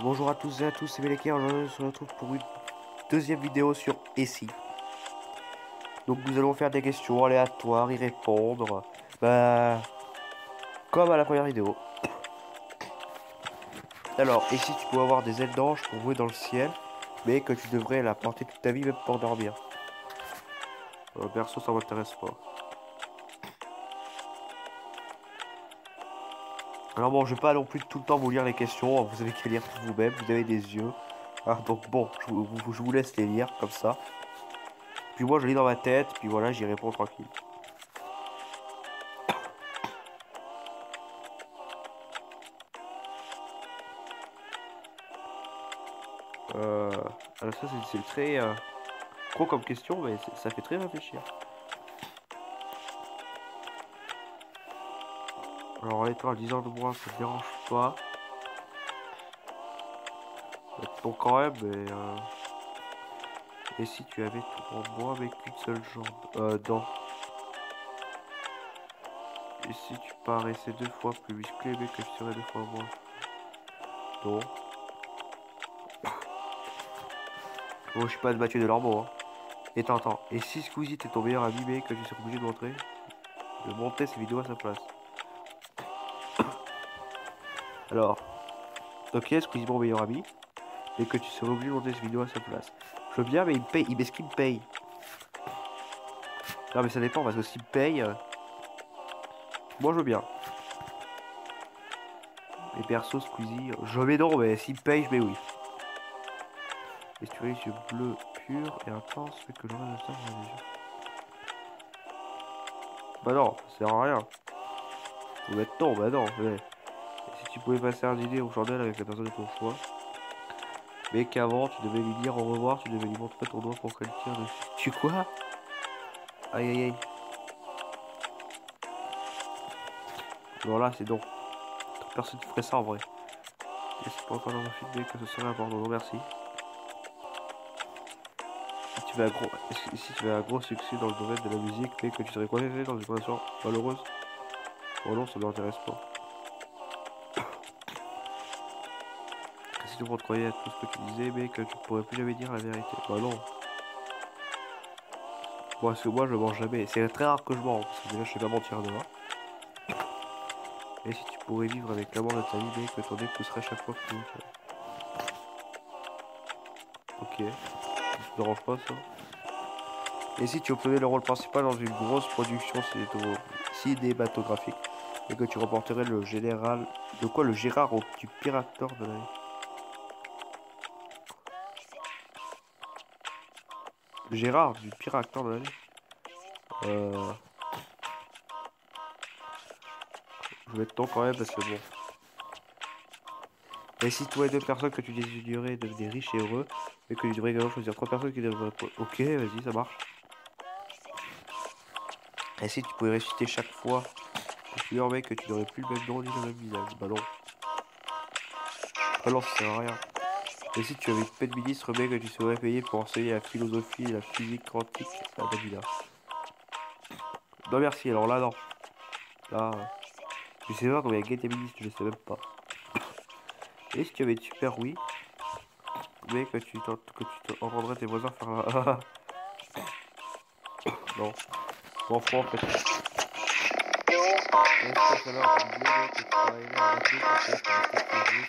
Bonjour à tous et à tous, c'est Belekir. Aujourd'hui, on se retrouve pour une deuxième vidéo sur Essie. Donc, nous allons faire des questions aléatoires, y répondre. Bah, comme à la première vidéo. Alors, et si tu pouvais avoir des ailes d'ange pour voler dans le ciel, mais que tu devrais la porter toute ta vie, même pour dormir? Perso, ça m'intéresse pas. Alors bon, je vais pas non plus tout le temps vous lire les questions, vous avez qu'à lire tout vous-même, vous avez des yeux. Ah, donc bon, je vous laisse les lire comme ça. Puis moi, je lis dans ma tête, puis voilà, j'y réponds tranquille. Euh, alors ça, c'est très gros comme question, mais ça fait très réfléchir. Alors, l'étoile 10 ans de moins, ça te dérange pas. Bon, quand même, mais et si tu avais tout en bois avec une seule jambe? Non. Et si tu paraissais 2 fois plus musclé, mais que tu serais 2 fois moins? Non. Bon, je suis pas le Mathieu de Lormeau, hein. Et attends. Et si Squeezie était ton meilleur ami, mais que tu serais obligé de monter ses vidéos à sa place? Alors, ok, Squeezie mon meilleur ami, mais que tu serais obligé de monter ses vidéos à sa place. Je veux bien, mais il me paye. Est-ce qu'il me paye? Non, mais ça dépend, parce que s'il me paye, moi je veux bien. Mais perso, Squeezie, je mets non, mais s'il me paye, je mets oui. Et si tu as les yeux bleus purs et intenses, fait que le reste de ça, on a les yeux. Bah non, ça sert à rien. Faut mettre non, bah non. Ouais. Et si tu pouvais passer un dîner aux chandelles avec la personne de ton choix, mais qu'avant, tu devais lui dire au revoir, tu devais lui montrer ton doigt pour qu'elle tire dessus. Tu quoi? Aïe aïe aïe. Alors là, c'est non. Personne ne ferait ça en vrai. Et c'est pas encore dans un film, que ce serait important. Non, merci. Si tu veux un gros succès dans le domaine de la musique, mais que tu serais coincé dans une relation malheureuse, oh non, ça ne m'intéresse pas. Si tout le monde croyait à tout ce que tu disais, mais que tu ne pourrais plus jamais dire la vérité. Bah non. Moi, parce que moi, je mens jamais. C'est très rare que je mens, parce que déjà, je sais pas mentir dehors. Et si tu pourrais vivre avec l'amour de ta vie, mais que ton époux serait chaque fois que tu veux. Ok. Ça te dérange pas, ça? Et si tu obtenais le rôle principal dans une grosse production cinématographique, et que tu remporterais le général... De quoi le Gérard du pire acteur de l'année? Gérard du pire acteur de l'année? Euh... Je vais être temps quand même parce que bon. Et si toi et deux personnes que tu désirais devenaient riches et heureux, et que tu devrais également choisir 3 personnes qui devraient... Ok, vas-y, ça marche. Et si tu pouvais ressusciter chaque fois que tu dormais, que tu n'aurais plus le même nom ni le même visage? Bah non. Bah non, ça sert à rien. Et si tu avais une peine ministre, mais que tu serais payé pour enseigner la philosophie et la physique quantique à Davida? Non merci, alors là non. Là, je sais pas combien il y a Gate ministre, je sais même pas. Et si tu avais une super oui, mais que tu entendrais tes voisins faire la... Non. Bon, franc, en fait. Et si ton salaire était doublé, mais que tu travaillerais à McDo pour payer ton respect tous les jours sur la vie.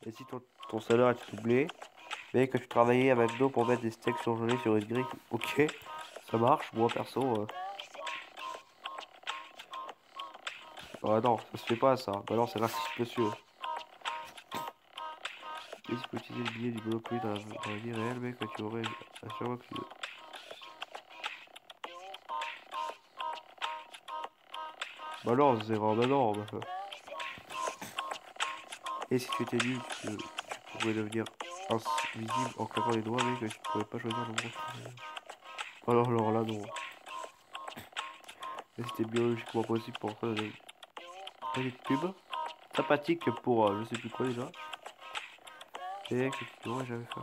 Et si ton salaire était doublé, mais que tu travaillais à McDo pour mettre des steaks surgelés sur une grille? Ok, ça marche. Moi, perso... Ah non, ça se fait pas, ça. Bah non, c'est raciste, monsieur. Et si tu peux utiliser le billet du Monopoly dans la vie réelle, mais que tu aurais à chaque fois que tu... Bah non, c'est vraiment... Bah non, bah... Et si tu étais nul, tu pourrais devenir invisible en claquant les doigts, mais que tu ne pourrais pas choisir le bon choix. Alors là, non. Et c'était biologiquement possible pour toi de... Petite pub. Sympathique pour je sais plus quoi déjà. Et que tu devrais jamais faire.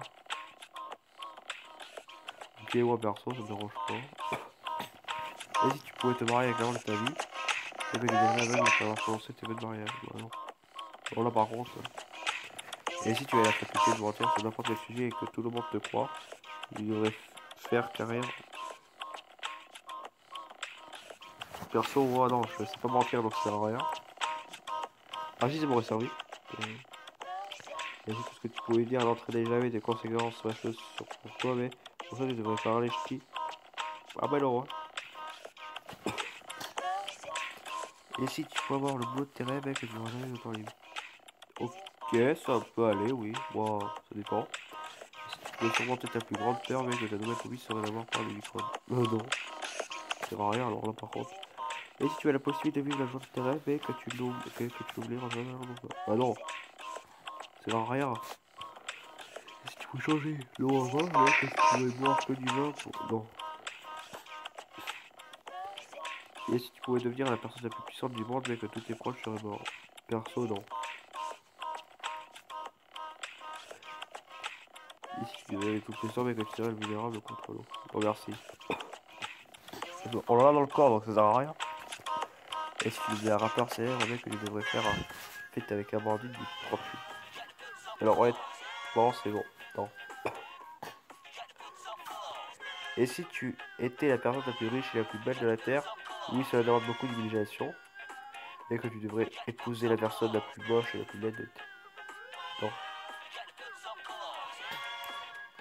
Ok, moi perso, ça me dérange pas. Et si tu pouvais te marier avec l'homme de ta vie, et que tu deviendrais aveugle après avoir prononcé tes vœux de mariage? Bah non. Bon là par contre, et si tu as la faculté de mentir sur n'importe quel sujet et que tout le monde te croit, il devrait faire carrière. Perso, moi non, je sais pas mentir donc ça sert à rien. Ah si, ça m'aurait servi. Et c'est tout ce que tu pouvais dire n'entraînait jamais des conséquences fâcheuses pour toi, mais pour ça tu devrais parler ch'ti. Ah bah non, hein. Et si tu peux avoir le boulot de tes rêves, mec, que tu n'auras jamais le temps libre. Ok, ça peut aller, oui. Moi, ça dépend. Si tu peux surmonter ta plus grande peur, mec, que ta nouvelle phobie serait d'avoir peur des microbes. Non, ça sert à rien alors là par contre. Et si tu as la possibilité de vivre la journée de tes rêves, mec, que tu l'oublies, bah non, ça sert à rien. Et si tu peux changer l'eau en vin, mec, que tu pouvais boire que du vin pour... Non. Et si tu pouvais devenir la personne la plus puissante du monde, mec, que tous tes proches seraient morts. Perso, non. Et si tu devenais tout puissant, mec, que tu serais vulnérable contre l'eau. Non, merci. On en a dans le corps, donc ça sert à rien. Et si tu devenais un rappeur célèbre, mec, que tu devrais faire un feat avec un bandit du 38. Alors, ouais, bon, c'est bon. Non. Et si tu étais la personne la plus riche et la plus belle de la Terre, oui, cela demande beaucoup d'imagination, mais que tu devrais épouser la personne la plus moche et la plus laide de Terre. Non.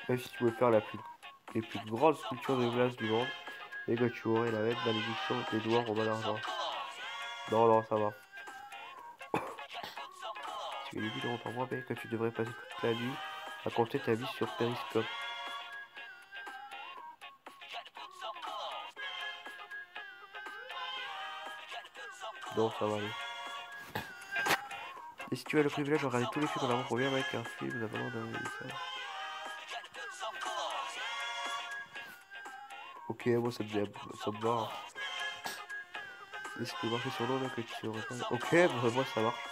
Même si tu pouvais faire les plus grandes sculptures de glace du monde, et que tu aurais la même malédiction des doigts romains d'argent. Non, non, ça va. Tu es limite par mois, mais que tu devrais passer toute la nuit à compter ta vie sur Periscope. Non, ça va aller. Et si tu as le privilège de regarder tous les films en avant-première avec un film, nous avons d'un ok, moi ça me va. Hein. Et si tu peux marcher sur l'eau, mec, que tu aurais pas. Ok, bah, moi ça marche.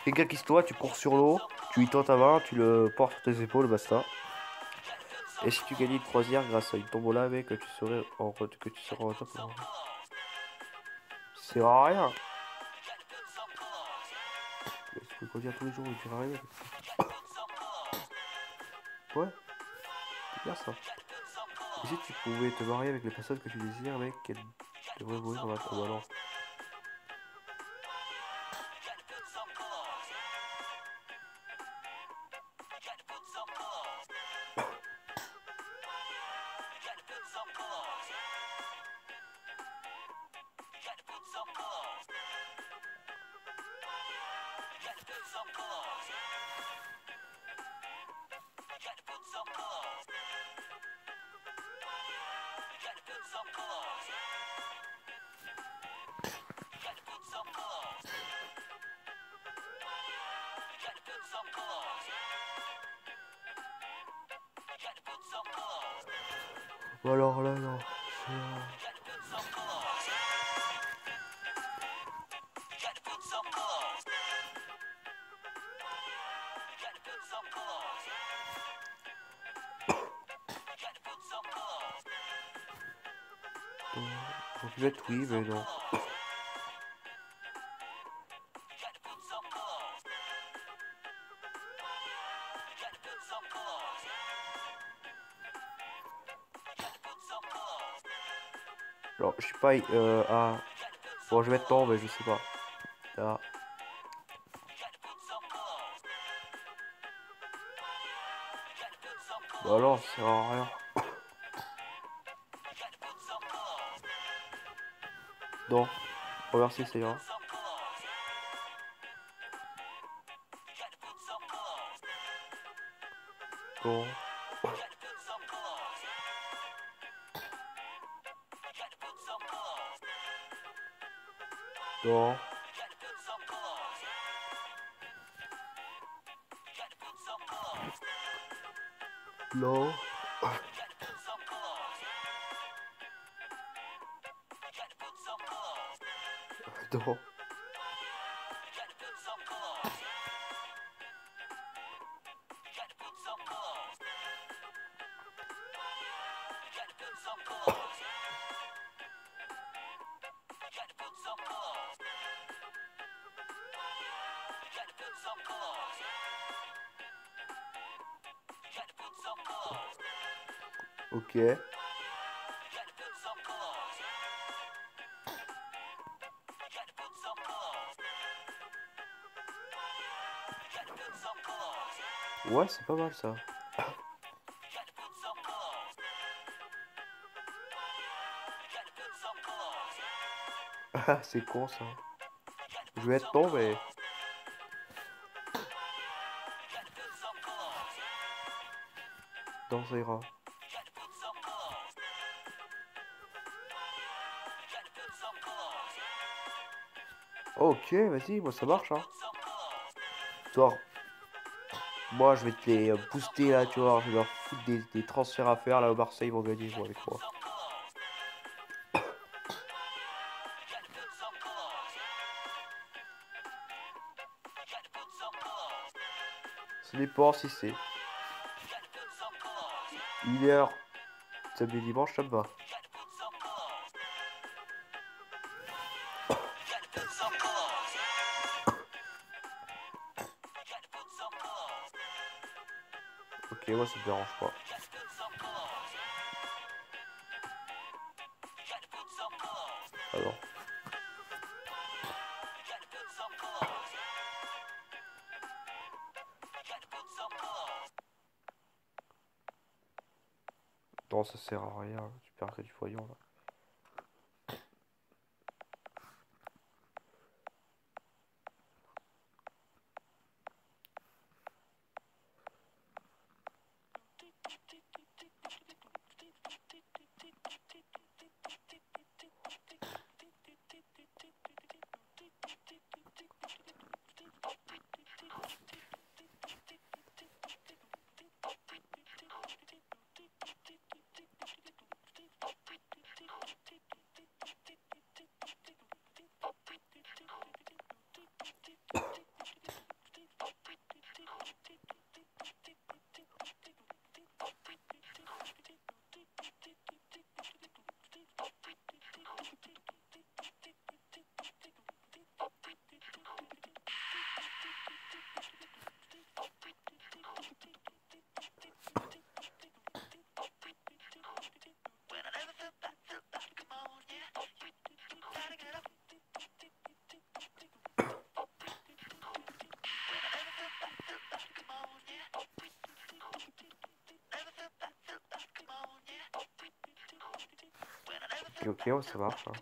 Quelqu'un qui se toi, tu cours sur l'eau, tu y tends ta main, tu le portes sur tes épaules, basta. Et si tu gagnais une croisière grâce à une tombola, mec, que tu serais en retard pour. Ça sert à rien. Mais tu peux conduire tous les jours où tu vas arriver. Ouais, c'est bien ça. Et si tu pouvais te marier avec les personnes que tu désires, mec, qu'elles devraient mourir dans la... Oh bah non. Bon alors là, non. J'aurais pu mettre oui, mais non. Alors, je suis pas... ah... Bon, je vais mettre non, mais je sais pas. Ah. Bah non, ça sert à rien. Non. Remercie, ça ira. Non. Non. Non. Non. Ok. Ouais, c'est pas mal ça. Ah, c'est con ça. Je vais être non, mais... Non, ça ira. Ok, vas-y, moi ça marche, hein. Toi, moi je vais te les booster là, tu vois. Je vais leur foutre des transferts à faire là au Marseille, ils vont gagner, moi, avec moi. Ça dépend si c'est 1 heure, samedi dimanche, ça me va. Ok, moi ça me dérange pas. Alors. Non, ça sert à rien, tu perds que du foyon là. Ok, ouais, ça marche, hein.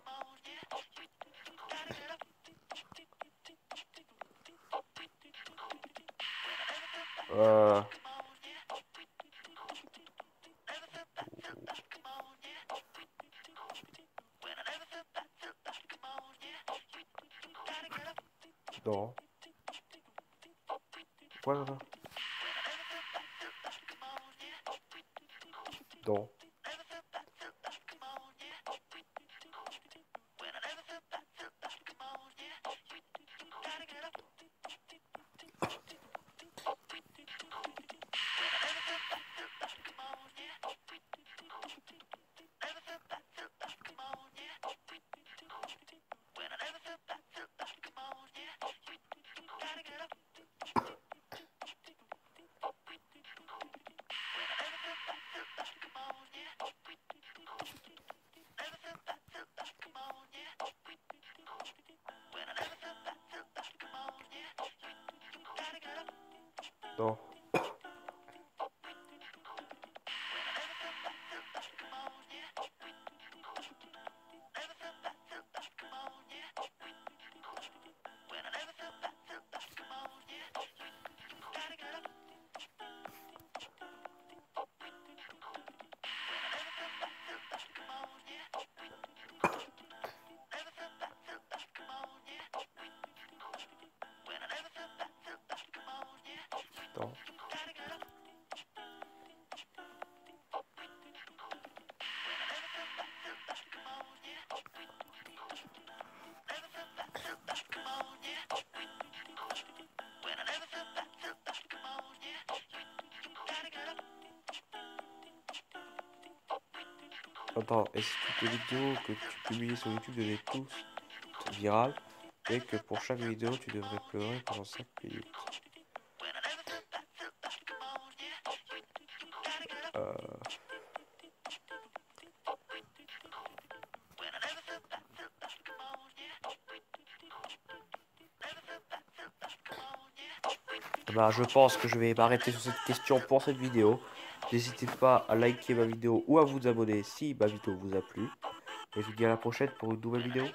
Euh... Non. Voilà. Non. Non. Non. Attends, et si toutes les vidéos que tu publies sur YouTube devenaient tous virales, et que pour chaque vidéo, tu devrais pleurer pendant 5 minutes. Bah, je pense que je vais m'arrêter sur cette question pour cette vidéo. N'hésitez pas à liker ma vidéo ou à vous abonner si ma vidéo vous a plu. Et je vous dis à la prochaine pour une nouvelle vidéo.